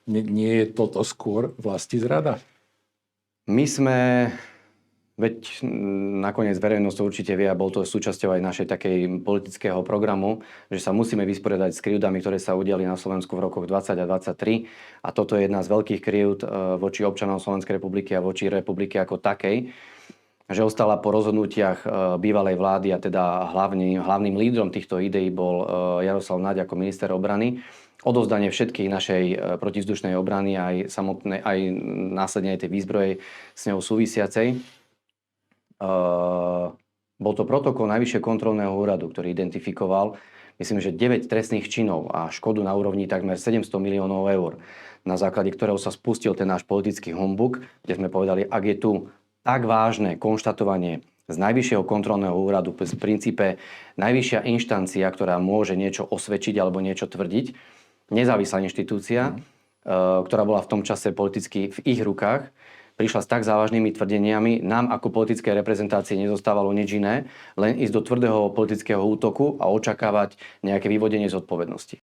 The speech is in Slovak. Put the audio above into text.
Nie je toto skôr vlastizrada? My sme, veď nakoniec verejnosť to určite vie a bol to súčasťou aj našej takej politického programu, že sa musíme vysporiadať s krivdami, ktoré sa udiali na Slovensku v rokoch 20 a 23. A toto je jedna z veľkých krivd voči občanom Slovenskej republiky a voči republiky ako takej, že ostala po rozhodnutiach bývalej vlády a teda hlavným lídrom týchto ideí bol Jaroslav Naďa ako minister obrany. Odovzdanie všetkej našej protivzdušnej obrany aj následne aj tej výzbroje s ňou súvisiacej. Bol to protokol Najvyššieho kontrolného úradu, ktorý identifikoval, myslím, že 9 trestných činov a škodu na úrovni takmer 700 miliónov eur, na základe ktorého sa spustil ten náš politický humbuk, kde sme povedali, ak je tu tak vážne konštatovanie z Najvyššieho kontrolného úradu, v princípe najvyššia inštancia, ktorá môže niečo osvedčiť alebo niečo tvrdiť, nezávislá inštitúcia, ktorá bola v tom čase politicky v ich rukách, prišla s tak závažnými tvrdeniami, nám ako politickej reprezentácii nezostávalo nič iné, len ísť do tvrdého politického útoku a očakávať nejaké vyvodenie zodpovednosti.